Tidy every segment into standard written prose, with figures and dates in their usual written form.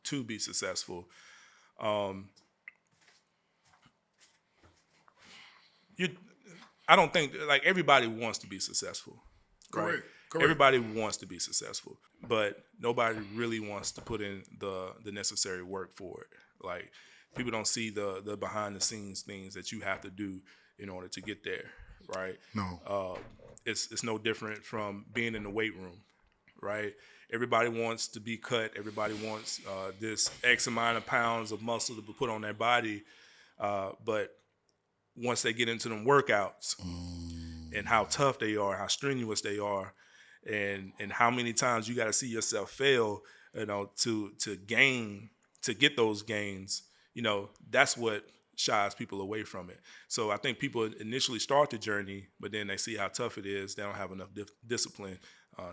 to be successful. You, I don't think like everybody wants to be successful, right? Correct. Everybody wants to be successful, but nobody really wants to put in the necessary work for it. Like people don't see the behind the scenes things that you have to do in order to get there, right? No. It's no different from being in the weight room, right? Everybody wants to be cut. Everybody wants this X amount of pounds of muscle to be put on their body, but once they get into them workouts and how tough they are, how strenuous they are, and how many times you got to see yourself fail, to get those gains, that's what shies people away from it. So I think people initially start the journey, but then they see how tough it is. They don't have enough discipline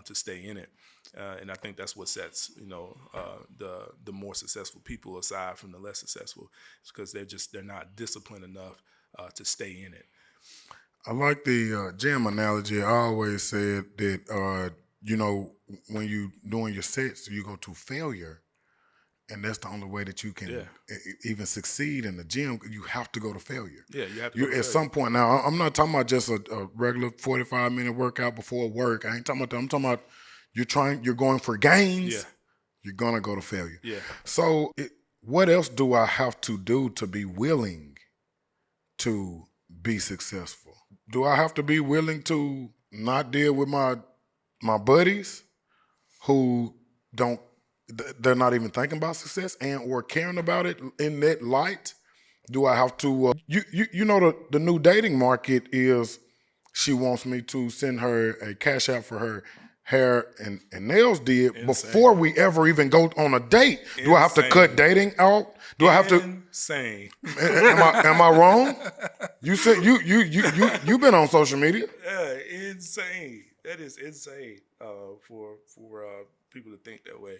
to stay in it. And I think that's what sets, the more successful people aside from the less successful. It's because they're not disciplined enough to stay in it. I like the gym analogy. I always said that, when you doing your sets, you go to failure. And that's the only way that you can even succeed in the gym. You have to go to failure. Yeah, you have to go to at failure. some point. Now, I'm not talking about just a regular 45-minute workout before work. I ain't talking about that. I'm talking about you're going for gains. Yeah. You're going to go to failure. Yeah. So what else do I have to do to be willing to be successful? Do I have to be willing to not deal with my buddies who they're not even thinking about success and or caring about it in that light? Do I have to, the new dating market is she wants me to send her a cash out for her hair and nails did before we ever even go on a date. Do I have to cut dating out? Do I have to? Insane. Am I wrong? You said you've been on social media. Yeah, insane. That is insane for people to think that way.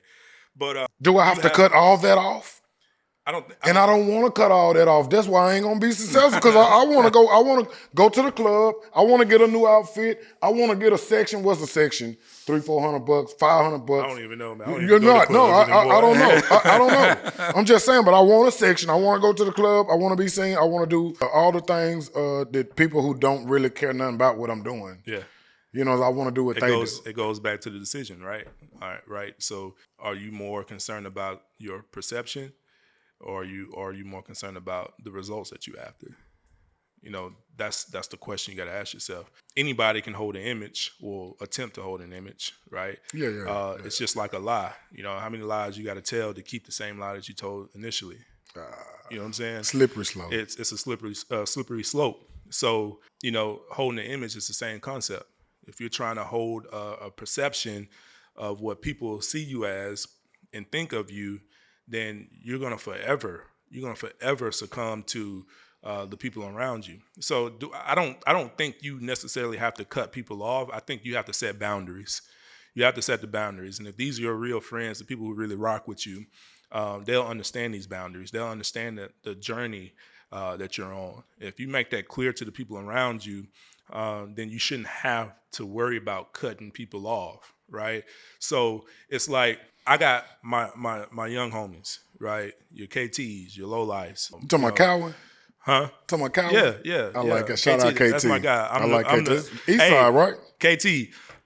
But do I have to cut all that off? I don't want to cut all that off. That's why I ain't gonna be successful, because I want to go. I want to go to the club. I want to get a new outfit. I want to get a section. What's a section? $300-400, $500. I don't even know, man. I don't I don't know. I don't know. I'm just saying, but I want a section. I want to go to the club. I want to be seen. I want to do all the things that people who don't really care nothing about what I'm doing. Yeah. I want to do what they do. It goes back to the decision, right? All right, right. So are you more concerned about your perception, or are you more concerned about the results that you after? That's the question you got to ask yourself. Anybody can hold an image or attempt to hold an image, right? Yeah. It's just like a lie. How many lies you got to tell to keep the same lie that you told initially? You know what I'm saying? Slippery slope. It's a slippery slope. So, holding an image is the same concept. If you're trying to hold a perception of what people see you as and think of you, then you're gonna forever succumb to the people around you. So I don't think you necessarily have to cut people off. I think you have to set boundaries. You have to set the boundaries, and if these are your real friends, the people who really rock with you, they'll understand these boundaries. They'll understand the journey that you're on. If you make that clear to the people around you, then you shouldn't have to worry about cutting people off, right? So it's like I got my young homies, right? Your KTs, your low lives. You talking about Cowan? Huh? Talking about Cowan? Yeah. I like it. Shout out KT. That's my guy. I like KT. East side, right? KT,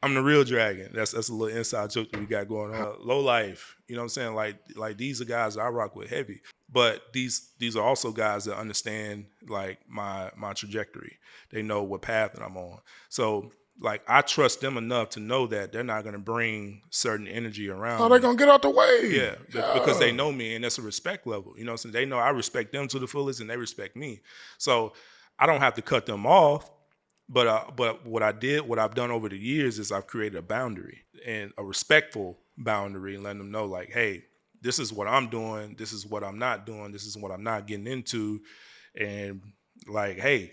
I'm the real dragon. That's a little inside joke that we got going on. Low life, you know what I'm saying? Like these are guys that I rock with heavy. But these are also guys that understand like my trajectory. They know what path that I'm on. So like I trust them enough to know that they're not going to bring certain energy around. Oh, they're going to get out the way. Yeah, because they know me, and that's a respect level. You know what I'm saying? They know I respect them to the fullest, and they respect me. So I don't have to cut them off. But what I've done over the years is I've created a boundary, and a respectful boundary, and letting them know like, hey, this is what I'm doing. This is what I'm not doing. This is what I'm not getting into. And like, hey,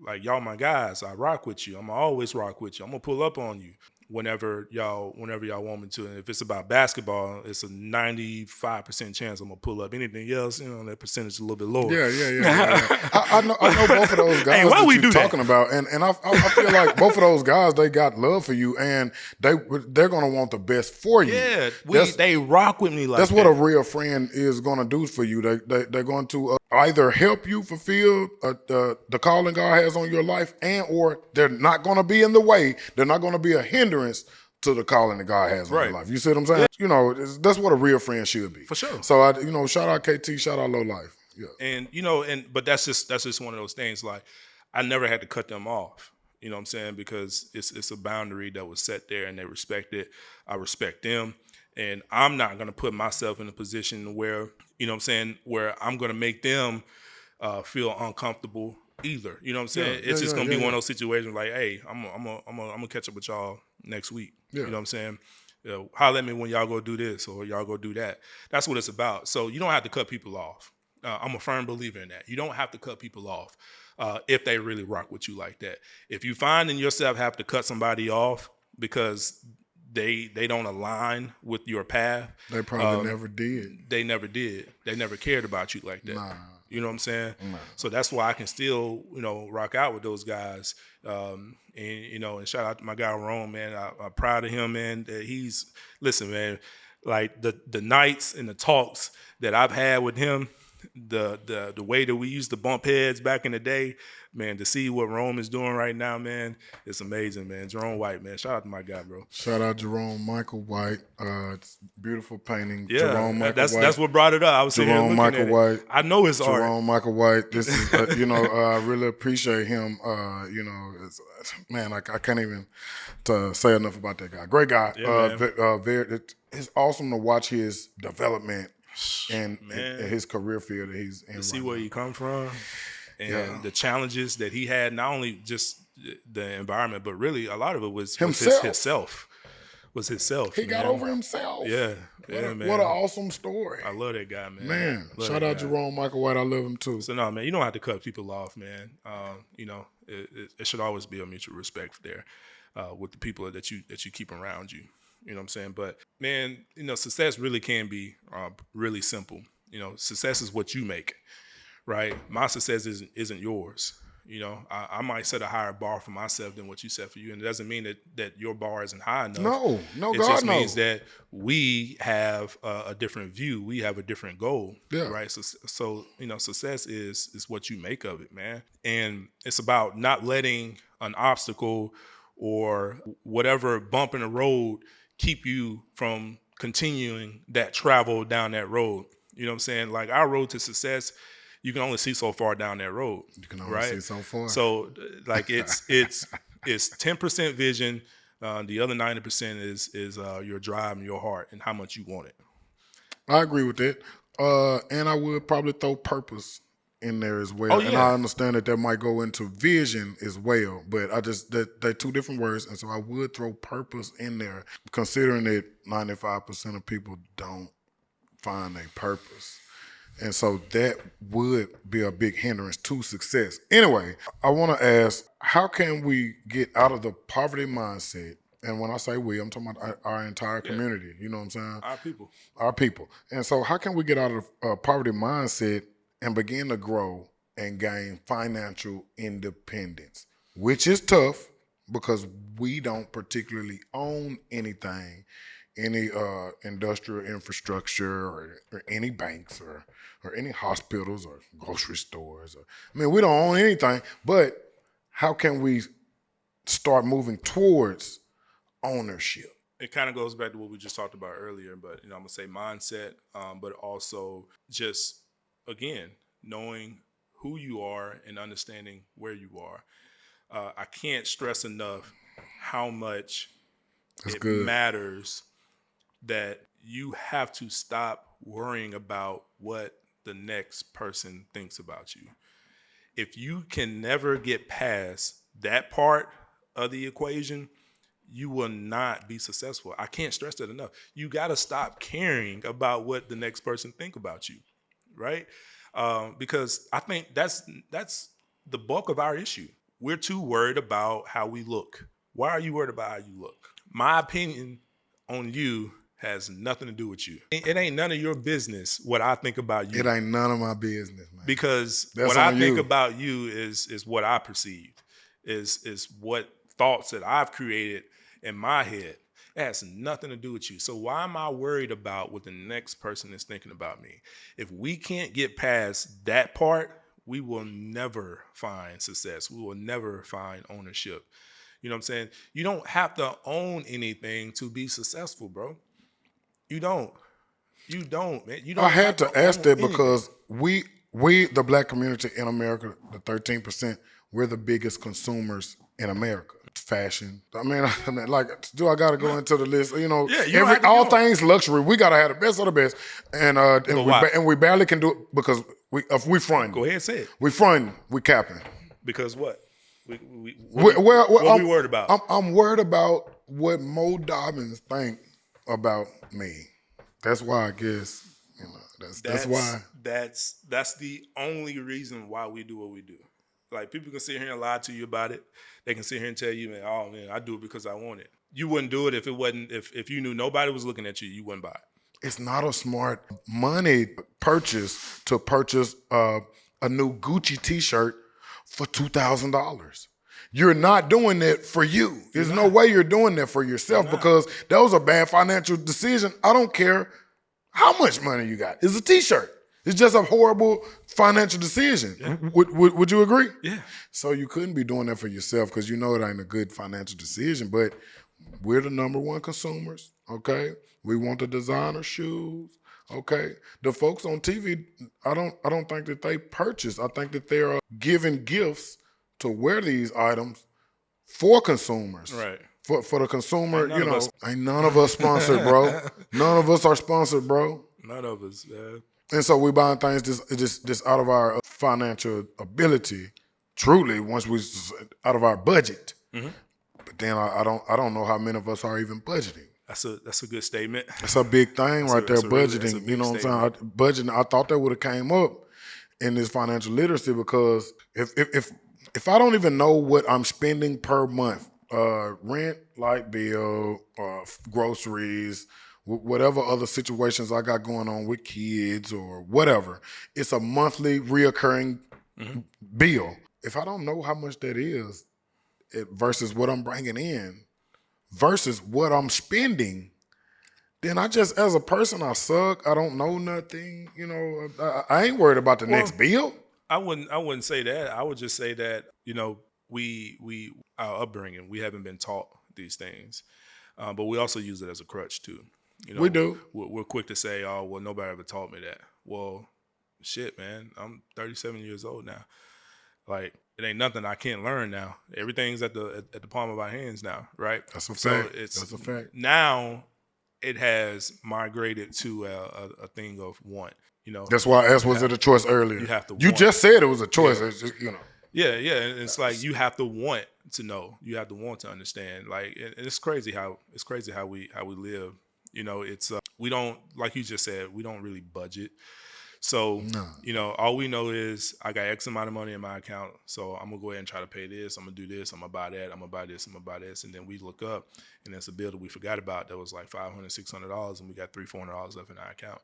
like y'all my guys, I rock with you. I'm gonna always rock with you. I'm gonna pull up on you. whenever y'all want me to. And if it's about basketball, it's a 95% chance I'm gonna pull up. Anything else, that percentage is a little bit lower. Yeah. I know both of those guys Hey, why that we you're do that? talking about, and I feel like both of those guys, they got love for you, and they're gonna want the best for you. Yeah, they rock with me like That's that. what a real friend is gonna do for you. They're going to either help you fulfill the calling God has on your life, or they're not gonna be in the way. They're not gonna be a hindrance to the calling that God has on your Right. life. You see what I'm saying? That's what a real friend should be. For sure. So shout out KT, shout out Low Life. Yeah. And but that's just one of those things. Like, I never had to cut them off. You know what I'm saying? Because it's a boundary that was set there, and they respect it. I respect them, and I'm not gonna put myself in a position where where I'm gonna make them feel uncomfortable either. You know what I'm saying? It's just gonna be one of those situations like, hey, I'm gonna catch up with y'all next week. Yeah. You know what I'm saying? Holler at me when y'all go do this or y'all go do that. That's what it's about. So you don't have to cut people off. I'm a firm believer in that. You don't have to cut people off if they really rock with you like that. If you find in yourself have to cut somebody off because they don't align with your path, they probably never did. They never did. They never cared about you like that. Nah. You know what I'm saying? Nah. So that's why I can still, rock out with those guys. And shout out to my guy Rome, man. I'm proud of him, man. Listen, man, like the nights and the talks that I've had with him, the way that we used to bump heads back in the day, man, to see what Rome is doing right now, man, it's amazing, man. Jerome White, man. Shout out to my guy, bro. Shout out Jerome Michael White. It's beautiful painting. Yeah, Jerome Michael White. That's what brought it up. I was sitting here Jerome looking Michael at it. White. I know his art. Jerome Michael White. This is, I really appreciate him. Man, I can't even say enough about that guy. Great guy. Yeah, it's awesome to watch his development and his career field that he's in. To see where he come from and the challenges that he had, not only just the environment, but really a lot of it was himself. He got over himself. Yeah, man. What an awesome story. I love that guy, man. Man, shout out Jerome Michael White. I love him too. So no, man, you don't have to cut people off, man. It should always be a mutual respect there with the people that you keep around you. You know what I'm saying? But man, success really can be really simple. Success is what you make, right? My success isn't yours. I might set a higher bar for myself than what you set for you, and it doesn't mean that your bar isn't high enough. No, it God just no. means that we have a different view. We have a different goal, right? So success is what you make of it, man. And it's about not letting an obstacle or whatever bump in the road keep you from continuing that travel down that road. You know what I'm saying? Like, our road to success, you can only see so far down that road. You can only see so far. So like it's 10% vision. The other 90% is your drive and your heart and how much you want it. I agree with that. And I would probably throw purpose in there as well. Oh, yeah. And I understand that might go into vision as well, but they're two different words. And so I would throw purpose in there, considering that 95% of people don't find a purpose. And so that would be a big hindrance to success. Anyway, I want to ask, how can we get out of the poverty mindset? And when I say we, I'm talking about our entire community. You know what I'm saying? Our people. And so how can we get out of poverty mindset and begin to grow and gain financial independence? Which is tough because we don't particularly own anything, any industrial infrastructure or any banks or any hospitals or grocery stores. We don't own anything, but how can we start moving towards ownership? It kind of goes back to what we just talked about earlier, but I'm gonna say mindset, but also just, again, knowing who you are and understanding where you are. I can't stress enough how much matters that you have to stop worrying about what the next person thinks about you. If you can never get past that part of the equation, you will not be successful. I can't stress that enough. You got to stop caring about what the next person think about you, right? Because I think that's the bulk of our issue. We're too worried about how we look. Why are you worried about how you look? My opinion on you has nothing to do with you. It ain't none of your business what I think about you. It ain't none of my business, man. Because That's what I on think you. about you is what I perceive, is what thoughts that I've created in my head. It has nothing to do with you. So why am I worried about what the next person is thinking about me? If we can't get past that part, we will never find success. We will never find ownership. You know what I'm saying? You don't have to own anything to be successful, bro. You don't. You don't, man. You don't I had have to ask own that anything. because we, the black community in America, the 13%, we're the biggest consumers in America. Fashion. I mean, like, do I got to go into the list? You know, Yeah, you don't have to all go. things luxury. We got to have the best of the best, and why? we barely can do it because we front. Go ahead and say it. We front. We capping. Because what? What we worried about? I'm worried about what Mo Dobbins think about me. That's why I guess, you know, that's why. That's the only reason why we do what we do. Like, people can sit here and lie to you about it. They can sit here and tell you, man, oh man, I do it because I want it. You wouldn't do it if it wasn't, if you knew nobody was looking at you, you wouldn't buy it. It's not a smart money purchase to purchase a new Gucci t-shirt for $2,000. You're not doing that for you. There's no way you're doing that for yourself because that was a bad financial decision. I don't care how much money you got. It's a t-shirt. It's just a horrible financial decision. Yeah. Would you agree? Yeah. So you couldn't be doing that for yourself because you know it ain't a good financial decision, but we're the number one consumers, okay? We want the designer shoes, okay? The folks on TV, I don't think that they purchase. I think that they're giving gifts to wear these items for consumers. Right. For the consumer, you know, ain't none of us sponsored, bro. None of us are sponsored, bro. None of us, yeah. And so we buying things just out of our financial ability, truly, once we out of our budget. Mm-hmm. But then I don't know how many of us are even budgeting. That's a good statement. That's a big thing right there, budgeting. You know what I'm saying? Budgeting. I thought that would have came up in this financial literacy because if I don't even know what I'm spending per month, rent, light bill, groceries, whatever other situations I got going on with kids or whatever, it's a monthly reoccurring bill. If I don't know how much that is versus what I'm bringing in versus what I'm spending, then I just, as a person, I suck. I don't know nothing. You know, I ain't worried about the next bill. I wouldn't say that. I would just say that, you know, we our upbringing, we haven't been taught these things, but we also use it as a crutch too. You know, we do. We're quick to say, oh, well, nobody ever taught me that. Well, shit, man, I'm 37 years old now. Like, it ain't nothing I can't learn now. Everything's at the palm of our hands now, right? That's a fact. That's a fact. Now it has migrated to a thing of want. You know, that's why I asked, was it a choice earlier? You have to. You just said it was a choice. Yeah. It's just, you know. Yeah. And it's like you have to want to know. You have to want to understand. Like, and it's crazy how we live. You know, it's we don't, like you just said, we don't really budget. So, you know, all we know is I got X amount of money in my account, so I'm going to go ahead and try to pay this. I'm going to do this. I'm going to buy that. I'm going to buy this. I'm going to buy this. And then we look up, and there's a bill that we forgot about that was like $500, $600, and we got $300-$400 left in our account.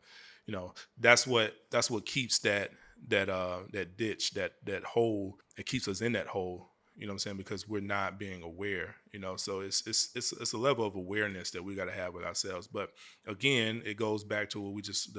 You know, that's what keeps that ditch, that hole. It keeps us in that hole. You know what I'm saying? Because we're not being aware, you know, so it's a level of awareness that we got to have with ourselves. But again, it goes back to what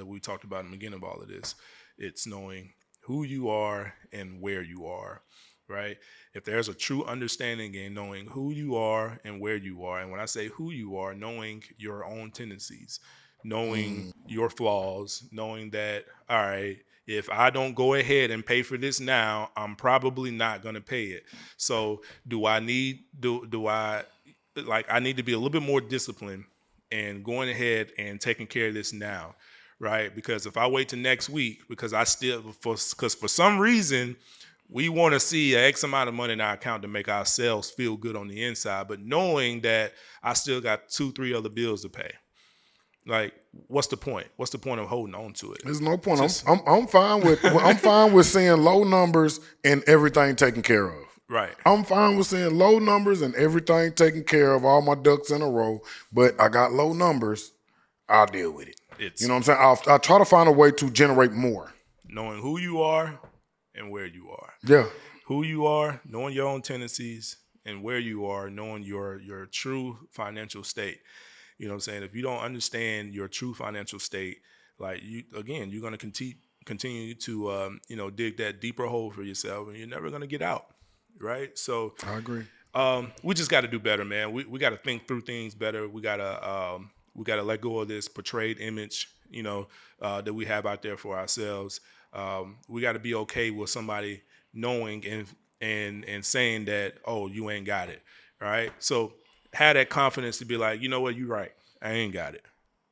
we talked about in the beginning of all of this. It's knowing who you are and where you are, right? If there's a true understanding in knowing who you are and where you are, and when I say who you are, knowing your own tendencies, knowing your flaws, knowing that, all right, if I don't go ahead and pay for this now, I'm probably not going to pay it. So I need to be a little bit more disciplined and going ahead and taking care of this now, right? Because if I wait till next week, because for some reason, we want to see an X amount of money in our account to make ourselves feel good on the inside, but knowing that I still got 2-3 other bills to pay. Like, what's the point? What's the point of holding on to it? There's no point. I'm fine with seeing low numbers and everything taken care of. Right. I'm fine with seeing low numbers and everything taken care of, all my ducks in a row, but I got low numbers, I'll deal with it. It's You know what I'm saying? I'll try to find a way to generate more. knowing who you are and where you are. Yeah. Who you are, knowing your own tendencies, and where you are, knowing your true financial state. You know what I'm saying? If you don't understand your true financial state, like you're going to continue to dig that deeper hole for yourself, and you're never going to get out. Right? So I agree. we just got to do better, man. We got to think through things better. We got to let go of this portrayed image, that we have out there for ourselves. We got to be okay with somebody knowing and saying that, oh, you ain't got it, right? So have that confidence to be like, you know what, you're right, I ain't got it.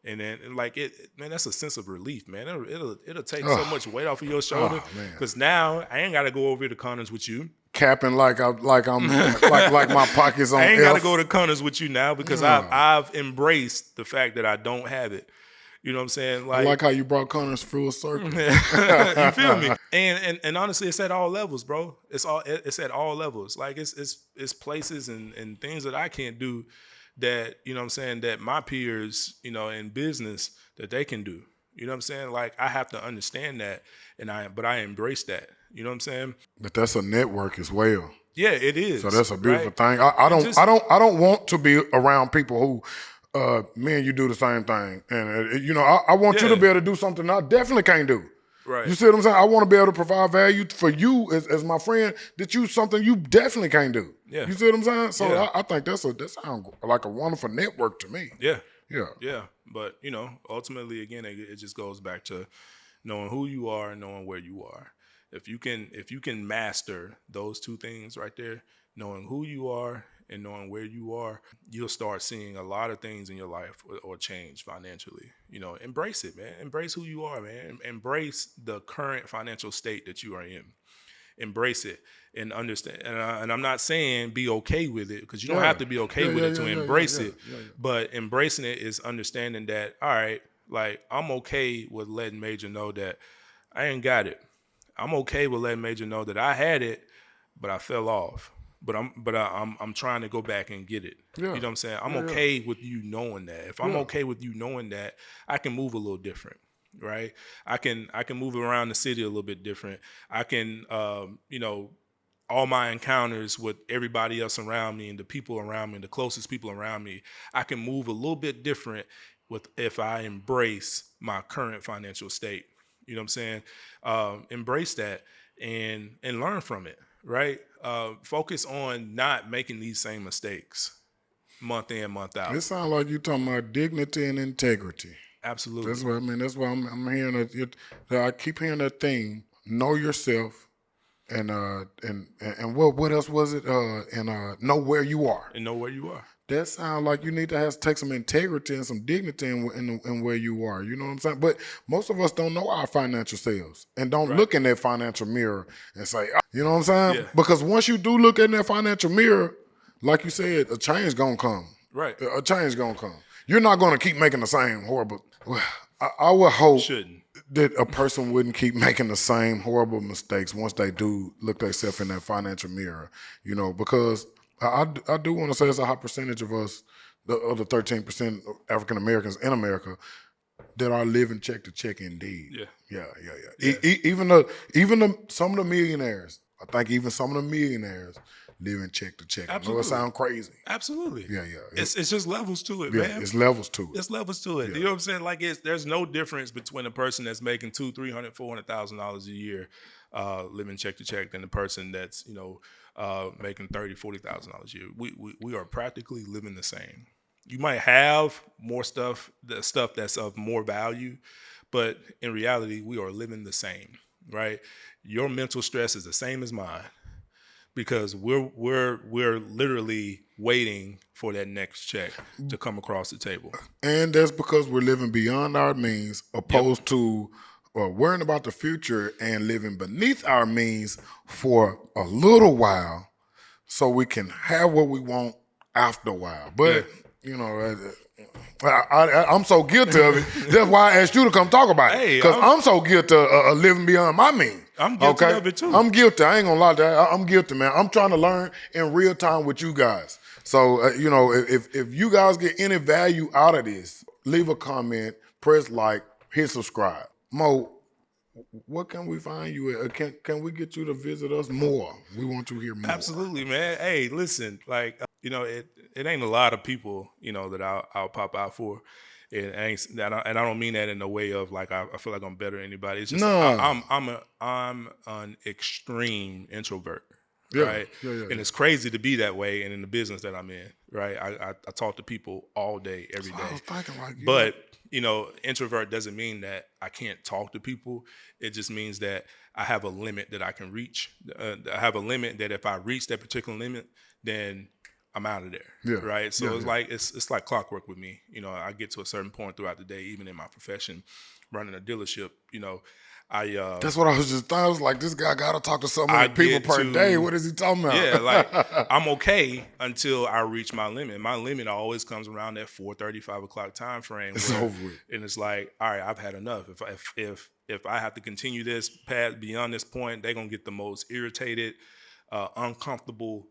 And then man, that's a sense of relief, man. It'll take so much weight off of your shoulder, because now I ain't got to go over to Connors with you. Capping like I'm like my pockets on. I ain't F. got to go to Connors with you now, because I've embraced the fact that I don't have it. You know what I'm saying? I like how you brought Connors full circle. You feel me? And honestly, it's at all levels, bro. It's at all levels. Like it's places and things that I can't do that, you know what I'm saying, that my peers, in business, that they can do. You know what I'm saying? Like, I have to understand that, but I embrace that. You know what I'm saying? But that's a network as well. Yeah, it is. So that's a beautiful thing. I don't want to be around people who me and you do the same thing. And I want you to be able to do something I definitely can't do. Right. You see what I'm saying? I want to be able to provide value for you as my friend that you something you definitely can't do. Yeah. You see what I'm saying? So I think that sounds like a wonderful network to me. Yeah. Yeah. Yeah. But, ultimately, again, it just goes back to knowing who you are and knowing where you are. If you can master those two things right there, knowing who you are and knowing where you are, you'll start seeing a lot of things in your life or change financially. Embrace it, man. Embrace who you are, man. Embrace the current financial state that you are in. Embrace it and understand. And I'm not saying be okay with it, because you don't have to be okay with it to embrace it. But embracing it is understanding that, all right, like, I'm okay with letting Major know that I ain't got it. I'm okay with letting Major know that I had it, but I fell off. But I'm trying to go back and get it. Yeah. You know what I'm saying? I'm okay with you knowing that. If I'm okay with you knowing that, I can move a little different, right? I can move around the city a little bit different. I can, all my encounters with everybody else around me and the people around me, the closest people around me, I can move a little bit different if I embrace my current financial state. You know what I'm saying? Embrace that and learn from it, right? Focus on not making these same mistakes month in, month out. It sounds like you're talking about dignity and integrity. Absolutely. That's what I mean. That's why I'm hearing it. I keep hearing that thing. Know yourself, and what else was it? And know where you are. And know where you are. That sounds like you need to take some integrity and some dignity in where you are. You know what I'm saying? But most of us don't know our financial selves and don't look in that financial mirror and say, you know what I'm saying? Yeah. Because once you do look in that financial mirror, like you said, a change gonna come. Right. A change gonna come. You're not gonna keep making the same horrible. Well, I would hope that a person wouldn't keep making the same horrible mistakes once they do look themselves in that financial mirror. Because I do want to say it's a high percentage of us, the 13% African Americans in America, that are living check to check indeed. Yeah. Even some of the millionaires, I think even some of the millionaires living check to check. Absolutely. I know it sounds crazy. Absolutely. Yeah. It's just levels to it, man. It's levels to it. It's levels to it. Yeah. You know what I'm saying? Like, there's no difference between a person that's making $200,000, $300,000, $400,000 a year, living check to check, than the person that's making $30,000, $40,000 a year. We are practically living the same. You might have more stuff that's of more value, but in reality, we are living the same, right? Your mental stress is the same as mine, because we're literally waiting for that next check to come across the table. And that's because we're living beyond our means, opposed to worrying about the future and living beneath our means for a little while, so we can have what we want after a while. But I'm so guilty of it. That's why I asked you to come talk about it, because I'm so guilty of living beyond my means. I'm guilty Okay, of it too. I'm guilty. I ain't gonna lie to that. I'm guilty, man. I'm trying to learn in real time with you guys. So you know, if you guys get any value out of this, leave a comment, press like, hit subscribe. Mo, what can we find you at? Can we get you to visit us more? We want to hear more. Absolutely, man. Hey, listen, like it ain't a lot of people, that I'll pop out for. It ain't, and I don't mean that in the way of like I feel like I'm better than anybody. It's just No. I'm an extreme introvert, Yeah, right? yeah. And it's crazy to be that way, and in the business that I'm in, right? I talk to people all day, every I day. was thinking like you. But introvert doesn't mean that I can't talk to people. It just means that I have a limit that I can reach. I have a limit that if I reach that particular limit, then I'm out of there. Yeah. Right. So Yeah, it's yeah. like it's like clockwork with me. I get to a certain point throughout the day, even in my profession, running a dealership. That's what I was just thought. I was like, this guy gotta talk to so I many people get per to- day. What is he talking about? Yeah, like I'm okay until I reach my limit. My limit always comes around that 4:30, 5 o'clock time frame. It's over with. And it's like, all right, I've had enough. If I have to continue this path beyond this point, they're gonna get the most irritated, uncomfortable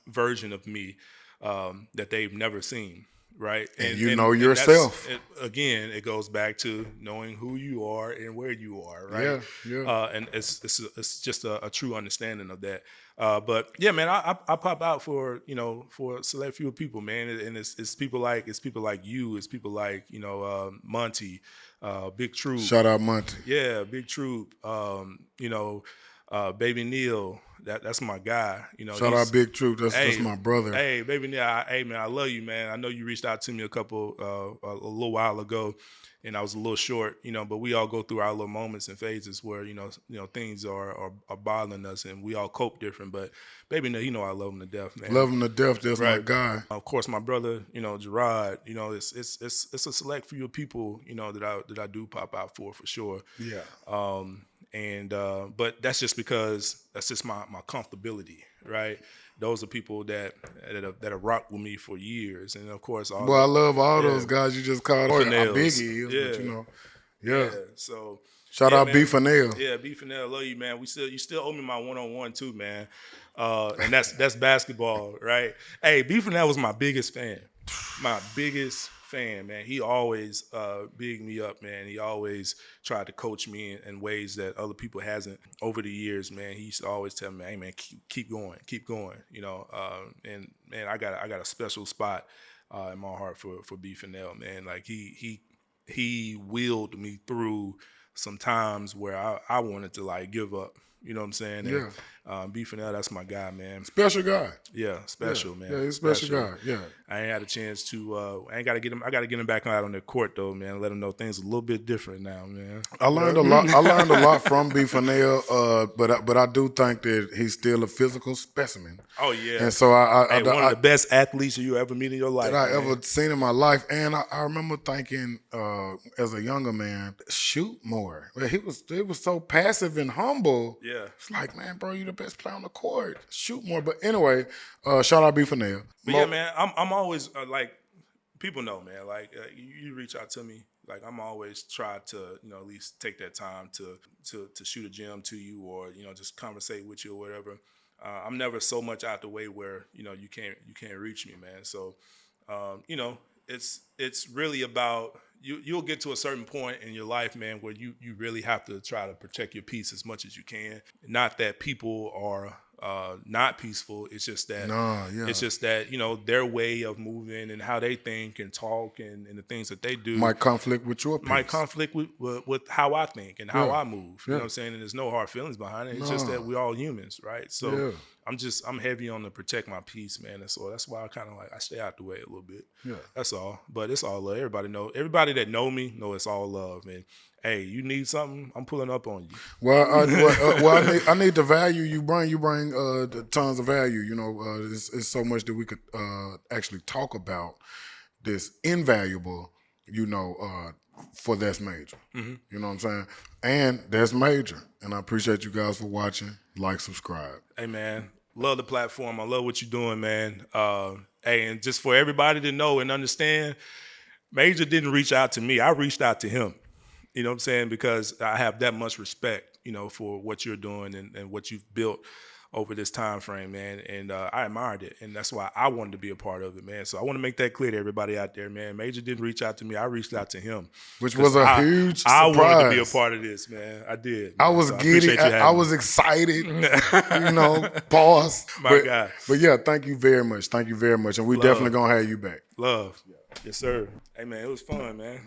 version of me that they've never seen. Right. And you know yourself. Again, it goes back to knowing who you are and where you are. Right. Yeah. And it's just a true understanding of that. But yeah, man, I pop out for a select few people, man, and it's people like you, it's people like Monty, Big Troop. Shout out Monty. Yeah, Big Troop. Baby Neil. That's my guy. Shout out Big Troop. That's my brother. Hey, Baby Neil. Hey, man, I love you, man. I know you reached out to me a little while ago, and I was a little short, but we all go through our little moments and phases where things are bothering us, and we all cope different. But Baby Neil, I love him to death, man. Love him to death. That's my guy. Of course, my brother, Gerard. It's a select few people, that I do pop out for sure. Yeah. But that's just because that's just my comfortability, right? Those are people that have rocked with me for years, and of course, I love all those guys you just called. Biggie is, but yeah. So shout out man. B for Nail. Yeah, B for Nail, love you, man. You still owe me my 1-on-1 too, man. And that's basketball, right? Hey, B for Nail was my biggest fan. My biggest fan, man. He always bigged me up, man. He always tried to coach me in ways that other people hasn't over the years, man. He used to always tell me, hey, man, keep going. And man, I got a special spot in my heart for B for Nail, man. Like he willed me through some times where I wanted to like give up. You know what I'm saying? Yeah. And B for Nail, that's my guy, man. Special guy. Yeah, special, man. Yeah, he's a special guy. Yeah. I ain't had a chance to. I got to get him back out on the court though, man. Let him know things a little bit different now, man. I learned a lot. I learned a lot from B for Nail, but I do think that he's still a physical specimen. Oh yeah. And so one of the best athletes you ever meet in your life that I man. ever seen in my life. And I remember thinking as a younger man, shoot more. He was so passive and humble. Yeah. It's like, man, bro, you the best player on the court. Shoot more. But anyway, shout out B for Nail. But yeah, man, I'm always like, people know, man. Like you reach out to me, like I'm always try to at least take that time to shoot a gem to you, or just conversate with you or whatever. I'm never so much out the way where you can't reach me, man. So it's really about you'll get to a certain point in your life, man, where you really have to try to protect your peace as much as you can. Not that people are not peaceful. It's just that it's just that their way of moving and how they think and talk and the things that they do might conflict with your peace. Might conflict with how I think and how I move. You know what I'm saying? And there's no hard feelings behind it. It's just that we're all humans, right? So I'm heavy on to protect my peace, man. And so that's why I kind of I stay out the way a little bit. Yeah. That's all. But it's all love. Everybody that know me know it's all love. And hey, you need something, I'm pulling up on you. Well, I need the value you bring. You bring tons of value. It's so much that we could actually talk about this invaluable, for That's Major. Mm-hmm. You know what I'm saying? And That's Major. And I appreciate you guys for watching. Like, subscribe. Hey, man. Love the platform. I love what you're doing, man. Hey, and just for everybody to know and understand, Major didn't reach out to me. I reached out to him. You know what I'm saying? Because I have that much respect you know, for what you're doing and what you've built over this time frame, man. And I admired it. And that's why I wanted to be a part of it, man. So I want to make that clear to everybody out there, man. Major didn't reach out to me. I reached out to him. Which was a huge I surprise. wanted to be a part of this, man. I did. I man. was So giddy. I was excited. You know, pause. My God. But yeah, thank you very much. Thank you very much. And we definitely going to have you back. Love. Yes, sir. Hey, man, it was fun, man.